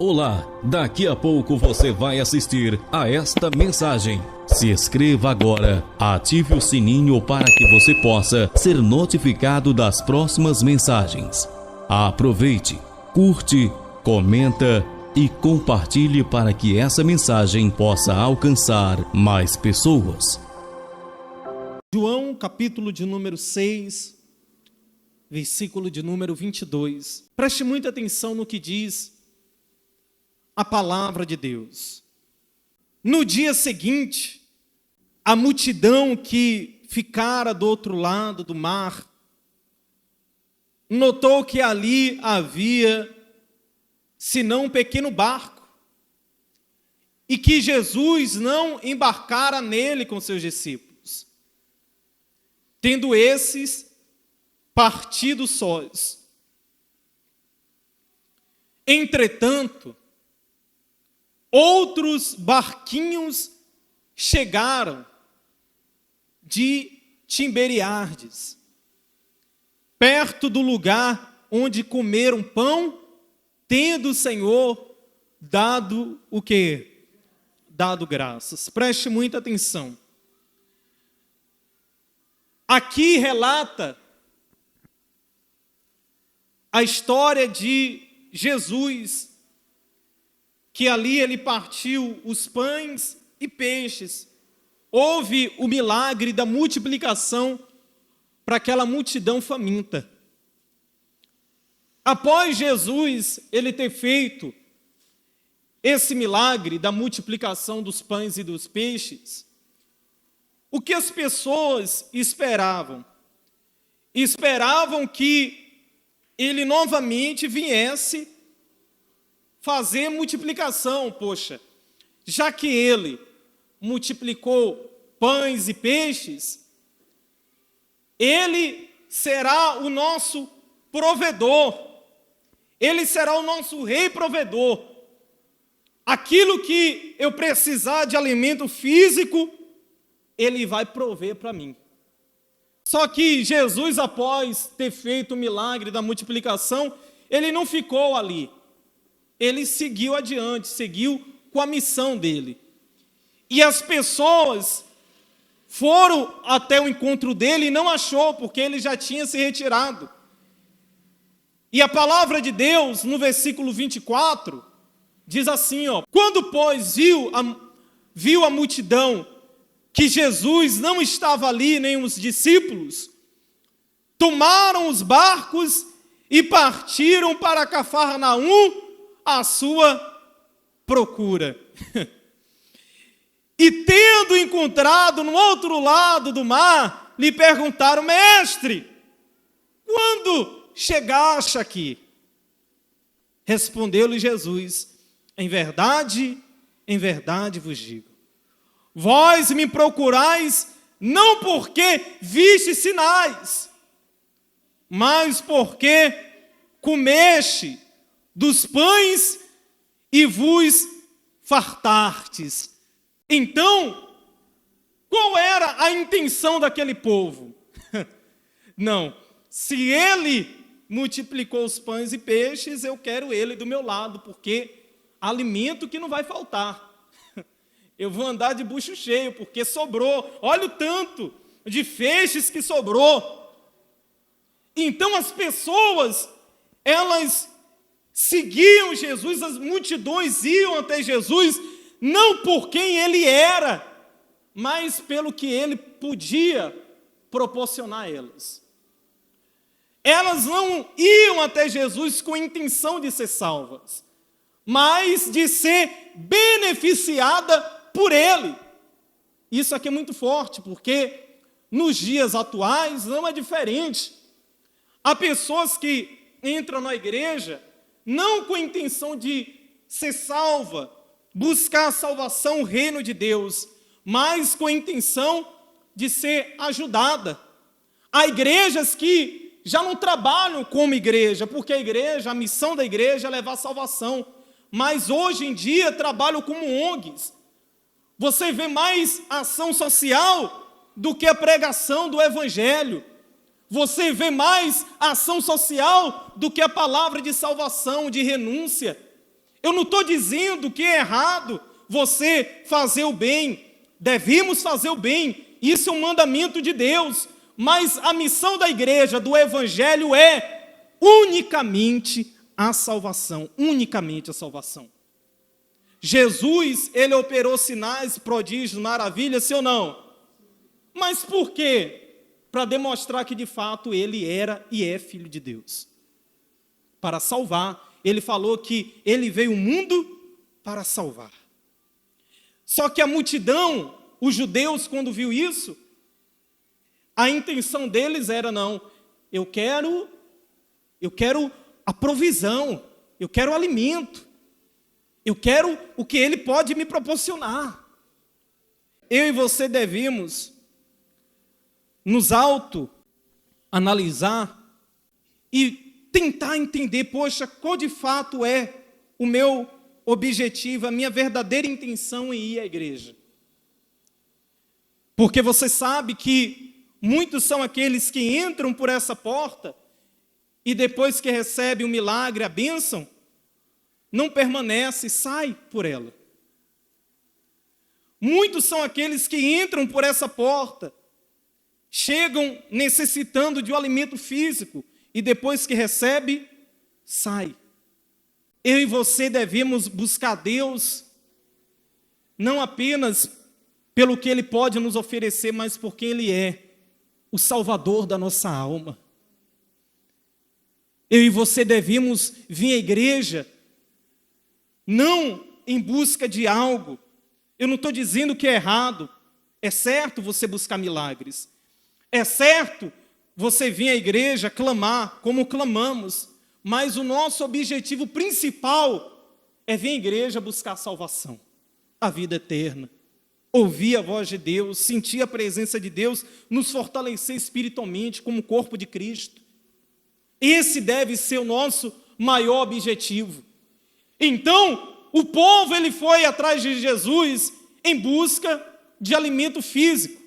Olá, daqui a pouco você vai assistir a esta mensagem. Se inscreva agora, ative o sininho para que você possa ser notificado das próximas mensagens. Aproveite, curte, comenta e compartilhe para que essa mensagem possa alcançar mais pessoas. João, capítulo de número 6, versículo de número 22. Preste muita atenção no que diz a palavra de Deus. No dia seguinte, a multidão que ficara do outro lado do mar notou que ali havia, senão um pequeno barco, e que Jesus não embarcara nele com seus discípulos, tendo esses partido sós. Entretanto, outros barquinhos chegaram de Tiberíades, perto do lugar onde comeram pão, tendo o Senhor dado o quê? Dado graças. Preste muita atenção. Aqui relata a história de Jesus, que ali ele partiu os pães e peixes. Houve o milagre da multiplicação para aquela multidão faminta. Após Jesus ele ter feito esse milagre da multiplicação dos pães e dos peixes, o que as pessoas esperavam? Esperavam que ele novamente viesse fazer multiplicação. Poxa, já que ele multiplicou pães e peixes, ele será o nosso provedor, ele será o nosso rei provedor. Aquilo que eu precisar de alimento físico, ele vai prover para mim. Só que Jesus, após ter feito o milagre da multiplicação, ele não ficou ali. Ele seguiu adiante, seguiu com a missão dele. E as pessoas foram até o encontro dele e não achou, porque ele já tinha se retirado. E a palavra de Deus, no versículo 24, diz assim, quando, pois, viu a multidão que Jesus não estava ali, nem os discípulos, tomaram os barcos e partiram para Cafarnaum à sua procura. E tendo encontrado no outro lado do mar, lhe perguntaram: mestre, quando chegaste aqui? Respondeu-lhe Jesus: em verdade vos digo, vós me procurais não porque viste sinais, mas porque comeste dos pães e vos fartastes. Então, qual era a intenção daquele povo? Não, se ele multiplicou os pães e peixes, eu quero ele do meu lado, porque alimento que não vai faltar. Eu vou andar de bucho cheio, porque sobrou. Olha o tanto de feixes que sobrou. Então as pessoas, elas seguiam Jesus, as multidões iam até Jesus, não por quem ele era, mas pelo que ele podia proporcionar a elas. Elas não iam até Jesus com a intenção de ser salvas, mas de ser beneficiada por ele. Isso aqui é muito forte, porque nos dias atuais não é diferente. Há pessoas que entram na igreja não com a intenção de ser salva, buscar a salvação, o reino de Deus, mas com a intenção de ser ajudada. Há igrejas que já não trabalham como igreja, porque a missão da igreja é levar salvação, mas hoje em dia trabalham como ONGs. Você vê mais ação social do que a pregação do evangelho. Você vê mais ação social do que a palavra de salvação, de renúncia. Eu não estou dizendo que é errado você fazer o bem. Devemos fazer o bem. Isso é um mandamento de Deus. Mas a missão da igreja, do evangelho, é unicamente a salvação. Unicamente a salvação. Jesus, ele operou sinais, prodígios, maravilhas, sim ou não? Mas por quê? Para demonstrar que de fato ele era e é filho de Deus. Para salvar. Ele falou que ele veio ao mundo para salvar. Só que a multidão, os judeus, quando viu isso, a intenção deles era, não, eu quero a provisão, eu quero o alimento, eu quero o que ele pode me proporcionar. Eu e você devemos nos auto-analisar e tentar entender, poxa, qual de fato é o meu objetivo, a minha verdadeira intenção em ir à igreja. Porque você sabe que muitos são aqueles que entram por essa porta e depois que recebem o milagre, a bênção, não permanece, sai por ela. Muitos são aqueles que entram por essa porta, chegam necessitando de um alimento físico, e depois que recebe, sai. Eu e você devemos buscar Deus, não apenas pelo que Ele pode nos oferecer, mas porque Ele é o Salvador da nossa alma. Eu e você devemos vir à igreja, não em busca de algo. Eu não estou dizendo que é errado, é certo você buscar milagres, é certo você vir à igreja clamar, como clamamos, mas o nosso objetivo principal é vir à igreja buscar salvação, a vida eterna, ouvir a voz de Deus, sentir a presença de Deus, nos fortalecer espiritualmente como corpo de Cristo. Esse deve ser o nosso maior objetivo. Então, o povo ele foi atrás de Jesus em busca de alimento físico.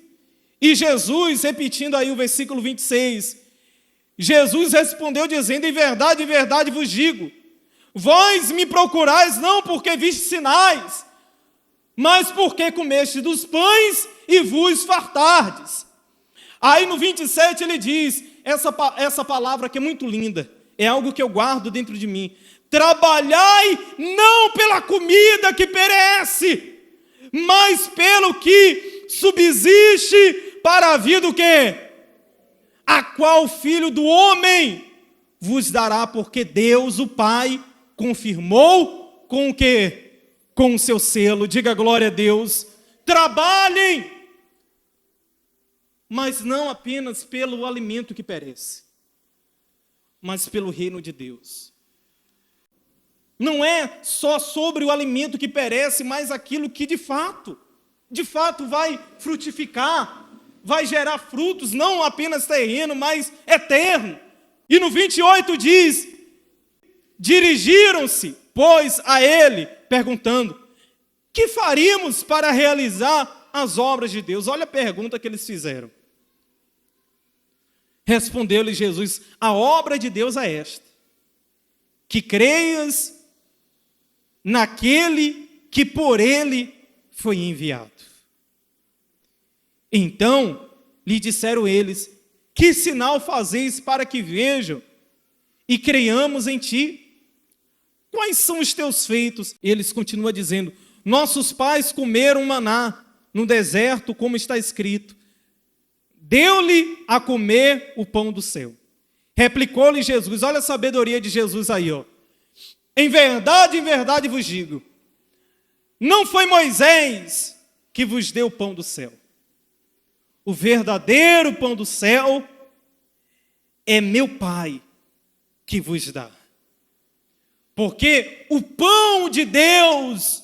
E Jesus, repetindo aí o versículo 26, Jesus respondeu dizendo, em verdade vos digo, vós me procurais não porque viste sinais, mas porque comeste dos pães e vos fartardes. Aí no 27 ele diz, essa palavra que é muito linda, é algo que eu guardo dentro de mim. Trabalhai não pela comida que perece, mas pelo que subsiste para a vida o quê? A qual o Filho do Homem vos dará, porque Deus, o Pai, confirmou com o quê? Com o seu selo. Diga glória a Deus. Trabalhem, mas não apenas pelo alimento que perece, mas pelo reino de Deus. Não é só sobre o alimento que perece, mas aquilo que de fato vai frutificar, vai gerar frutos, não apenas terreno, mas eterno. E no 28 diz, dirigiram-se, pois, a ele, perguntando, que faríamos para realizar as obras de Deus? Olha a pergunta que eles fizeram. Respondeu-lhe Jesus, a obra de Deus é esta, que creias naquele que por ele foi enviado. Então lhe disseram eles, que sinal fazeis para que vejam e creiamos em ti? Quais são os teus feitos? Eles continuam dizendo, nossos pais comeram maná no deserto, como está escrito, deu-lhe a comer o pão do céu. Replicou-lhe Jesus, olha a sabedoria de Jesus aí, ó. Em verdade vos digo, não foi Moisés que vos deu o pão do céu. O verdadeiro pão do céu é meu Pai que vos dá. Porque o pão de Deus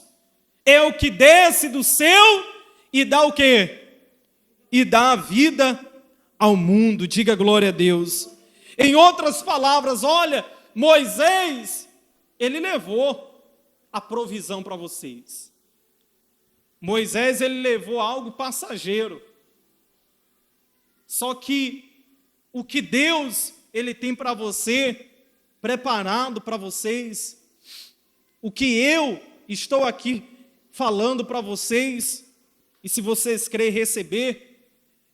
é o que desce do céu e dá o quê? E dá a vida ao mundo. Diga glória a Deus. Em outras palavras, olha, Moisés, ele levou a provisão para vocês. Moisés, ele levou algo passageiro. Só que o que Deus, ele tem para você, preparado para vocês, o que eu estou aqui falando para vocês, e se vocês crerem receber,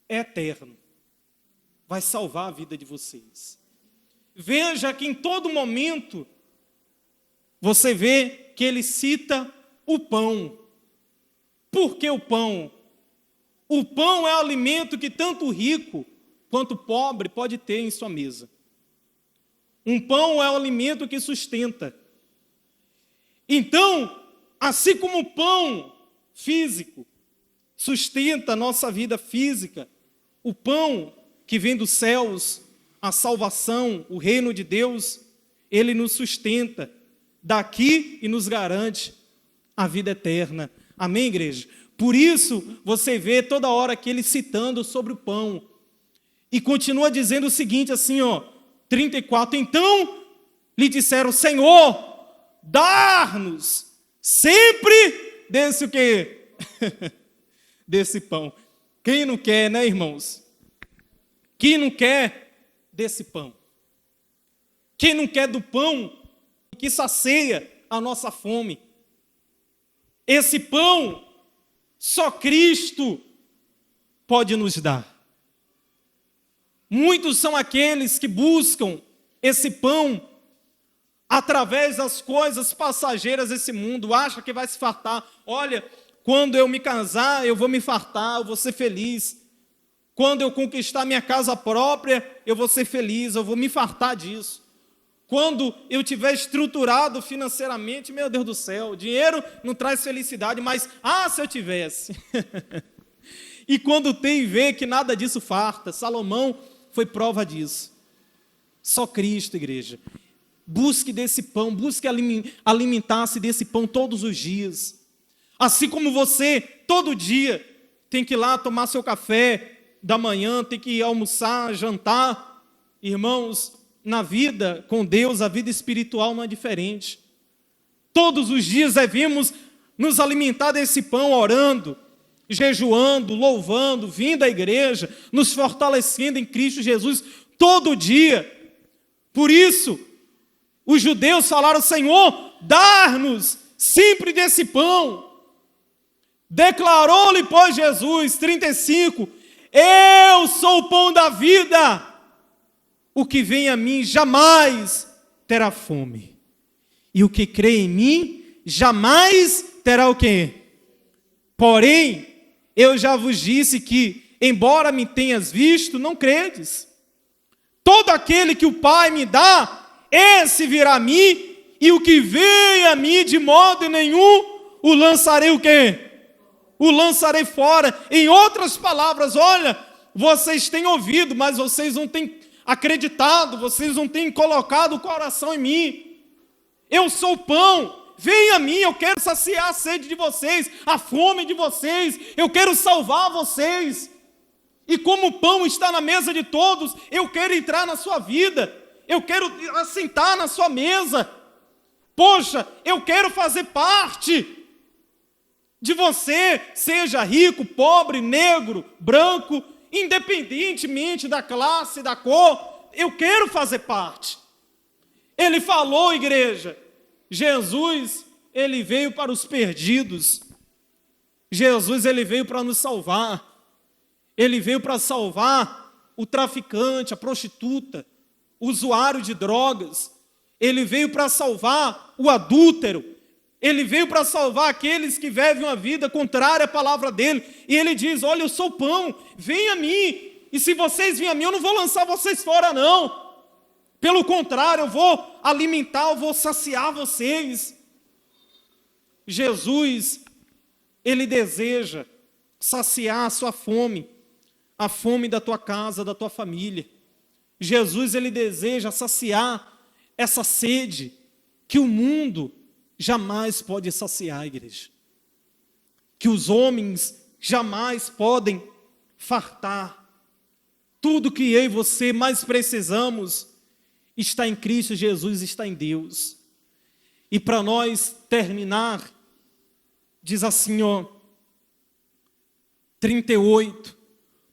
é eterno. Vai salvar a vida de vocês. Veja que em todo momento, você vê que ele cita o pão. Por que o pão? O pão é o alimento que tanto o rico quanto o pobre pode ter em sua mesa. Um pão é o alimento que sustenta. Então, assim como o pão físico sustenta a nossa vida física, o pão que vem dos céus, a salvação, o reino de Deus, ele nos sustenta daqui e nos garante a vida eterna. Amém, igreja? Por isso, você vê toda hora que ele citando sobre o pão. E continua dizendo o seguinte, assim, 34. Então, lhe disseram, Senhor, dar-nos sempre desse o quê? Desse pão. Quem não quer, né, irmãos? Quem não quer desse pão? Quem não quer do pão que sacia a nossa fome? Esse pão, só Cristo pode nos dar. Muitos são aqueles que buscam esse pão através das coisas passageiras desse mundo, acham que vai se fartar. Olha, quando eu me casar, eu vou me fartar, eu vou ser feliz. Quando eu conquistar minha casa própria, eu vou ser feliz, eu vou me fartar disso. Quando eu tiver estruturado financeiramente, meu Deus do céu, dinheiro não traz felicidade, mas, se eu tivesse. E quando tem, vê que nada disso farta. Salomão foi prova disso. Só Cristo, igreja. Busque desse pão, busque alimentar-se desse pão todos os dias. Assim como você, todo dia, tem que ir lá tomar seu café da manhã, tem que ir almoçar, jantar. Irmãos, na vida com Deus, a vida espiritual não é diferente. Todos os dias devemos nos alimentar desse pão, orando, jejuando, louvando, vindo à igreja, nos fortalecendo em Cristo Jesus, todo dia. Por isso, os judeus falaram, Senhor, dar-nos sempre desse pão. Declarou-lhe, pois, Jesus, 35, eu sou o pão da vida. O que vem a mim jamais terá fome. E o que crê em mim jamais terá o quê? Porém, eu já vos disse que, embora me tenhas visto, não credes. Todo aquele que o Pai me dá, esse virá a mim, e o que vem a mim de modo nenhum, o lançarei o quê? O lançarei fora. Em outras palavras, olha, vocês têm ouvido, mas vocês não têm acreditado, vocês não têm colocado o coração em mim. Eu sou o pão, venha a mim, eu quero saciar a sede de vocês, a fome de vocês, eu quero salvar vocês. E como o pão está na mesa de todos, eu quero entrar na sua vida, eu quero assentar na sua mesa. Poxa, eu quero fazer parte de você, seja rico, pobre, negro, branco, independentemente da classe, da cor, eu quero fazer parte. Ele falou, igreja, Jesus, ele veio para os perdidos. Jesus, ele veio para nos salvar. Ele veio para salvar o traficante, a prostituta, o usuário de drogas. Ele veio para salvar o adúltero. Ele veio para salvar aqueles que vivem uma vida contrária à palavra dele. E ele diz, olha, eu sou o pão, venha a mim. E se vocês virem a mim, eu não vou lançar vocês fora, não. Pelo contrário, eu vou alimentar, eu vou saciar vocês. Jesus, ele deseja saciar a sua fome, a fome da tua casa, da tua família. Jesus, ele deseja saciar essa sede que o mundo jamais pode saciar, igreja. Que os homens jamais podem fartar. Tudo que eu e você mais precisamos está em Cristo Jesus, está em Deus. E para nós terminar, diz assim, 38,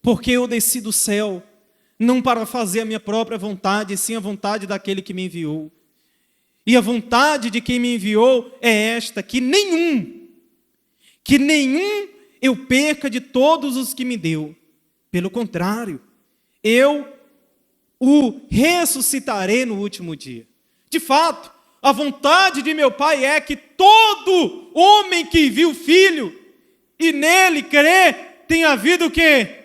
porque eu desci do céu, não para fazer a minha própria vontade, sim a vontade daquele que me enviou. E a vontade de quem me enviou é esta, que nenhum eu perca de todos os que me deu. Pelo contrário, eu o ressuscitarei no último dia. De fato, a vontade de meu Pai é que todo homem que viu o Filho e nele crê, tenha vida o quê?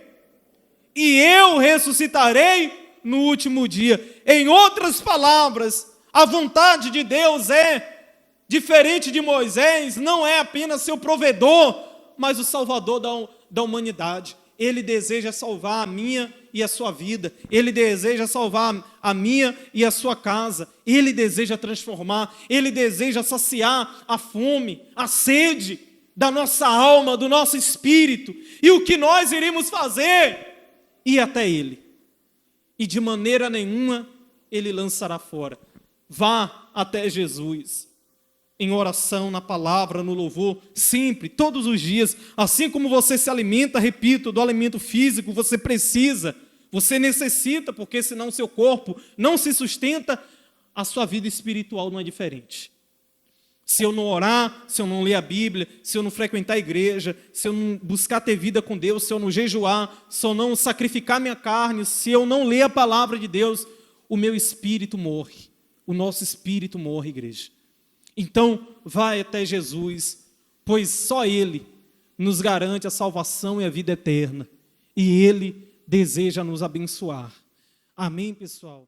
E eu ressuscitarei no último dia. Em outras palavras, a vontade de Deus é diferente de Moisés, não é apenas seu provedor, mas o salvador da humanidade. Ele deseja salvar a minha e a sua vida. Ele deseja salvar a minha e a sua casa. Ele deseja transformar. Ele deseja saciar a fome, a sede da nossa alma, do nosso espírito. E o que nós iremos fazer? Ir até Ele. E de maneira nenhuma Ele lançará fora. Vá até Jesus. Em oração, na palavra, no louvor, sempre, todos os dias. Assim como você se alimenta, repito, do alimento físico, você precisa, você necessita, porque senão seu corpo não se sustenta, a sua vida espiritual não é diferente. Se eu não orar, se eu não ler a Bíblia, se eu não frequentar a igreja, se eu não buscar ter vida com Deus, se eu não jejuar, se eu não sacrificar minha carne, se eu não ler a palavra de Deus, o meu espírito morre. O nosso espírito morre, igreja. Então, vai até Jesus, pois só Ele nos garante a salvação e a vida eterna. E Ele deseja nos abençoar. Amém, pessoal?